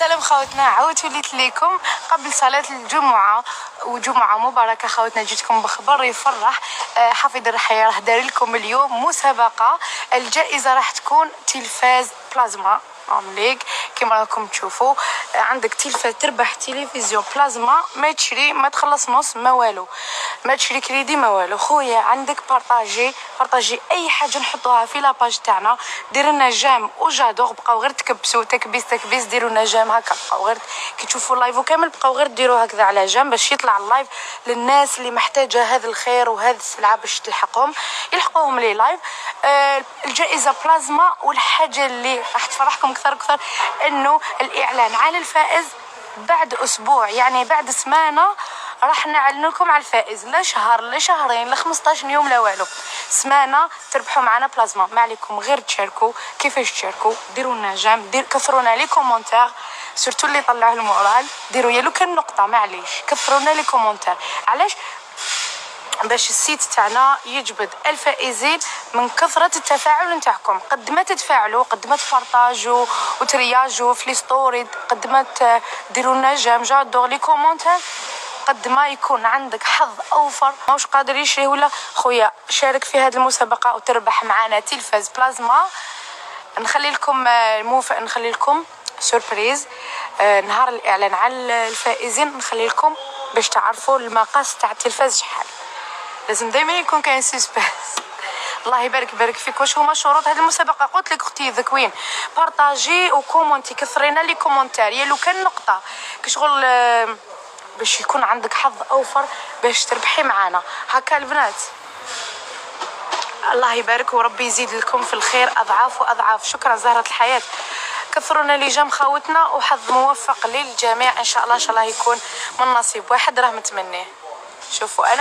سلام خوتنا، عاودت وليت ليكم قبل صلاة الجمعة، وجمعة مباركة خوتنا. جيتكم بخبر يفرح. حافظ الرحية راه دار لكم اليوم مسابقة. الجائزة راح تكون تلفاز بلازما عمليك كما راكم تشوفوا. عندك تلفاز، تربح تلفزيون بلازما، ما تشري، ما تخلص نص، ما والو، ما تشري كريدي، ما والو. خويا عندك بارطاجي اي حاجه نحطوها في لاباج تاعنا. دير لنا جيم وجادور، بقاو غير تكبسوا تكبيس ديروا لنا جيم هكا، بقاو غير كي تشوفوا اللايف وكامل بقاو غير ديروا هكذا على جيم باش يطلع اللايف للناس اللي محتاجه هذا الخير وهذه السلعه باش يلحقوهم لي لايف. الجائزه بلازما. والحاجه اللي راح تفرحكم اكثر انه الاعلان على الفائز بعد اسبوع، يعني بعد سمانه راح نعلن لكم على الفائز. لا شهر لا شهرين لا 15 يوم لا والو، سمانه تربحوا معنا بلازما. ما عليكم غير تشاركوا. كيفاش تشاركوا؟ ديروا لنا جيم، كثرونا لي كومونتير، سورتو اللي طلعوا المورال. ديروا يا لو كان نقطه معليش، كثرونا لي كومونتير. علاش؟ باش السيت تاعنا يجبد الفائزين من كثرة التفاعل نتاعكم. قد ما تتفاعلوا، قد ما تبارطاجوا وترياجوا في لي ستوري، قد ما ديروا لنا جيم جادور لي كومونتير، قد ما يكون عندك حظ اوفر. ماوش قادر يشري ولا خويا شارك في هذه المسابقة وتربح معنا تلفاز بلازما. نخلي لكم سوربريز نهار الاعلان على الفائزين. نخلي لكم باش تعرفوا المقاس تاع التلفاز شحال. لازم دائما يكون كاين سسبانس. الله يبارك فيك. واش هما شروط هذه المسابقه؟ قلت لك اختي ذكوين، بارطاجي وكومونتي، كثرينا لي كومونتير يا لو كان نقطه كشغل باش يكون عندك حظ اوفر باش تربحي معانا هكا البنات. الله يبارك وربي يزيد لكم في الخير اضعاف واضعاف. شكرا زهرة الحياة. كثرونا لي جام خوتنا وحظ موفق للجميع ان شاء الله يكون من نصيب واحد راه متمنيه. شوفوا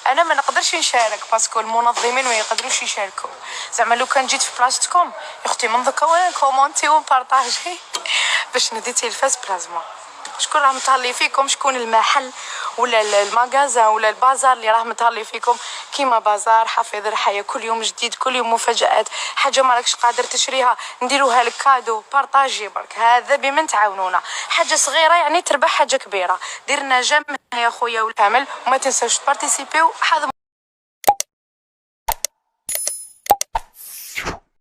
انا ما نقدرش نشارك باسكو المنظمين ما يقدروش يشاركوا. زعما لو كان جيت في بلاصتكم يا اختي من ذكا وانا كومونتي وبارطاجي باش ندي تلفاز بلازما. شكون راه متهلي فيكم؟ شكون المحل ولا المغازا ولا البازار اللي راه متهلي فيكم؟ كيما بازار حافظ الحياة، كل يوم جديد، كل يوم مفاجآت. حاجه ما راكش قادر تشريها نديروها لك كادو. بارطاجي برك، هذا بمن تعاونونا. حاجه صغيره يعني تربح حاجه كبيره. ديرنا جيم يا خويا والكامل، وما تنساوش تبارتيسيبيو.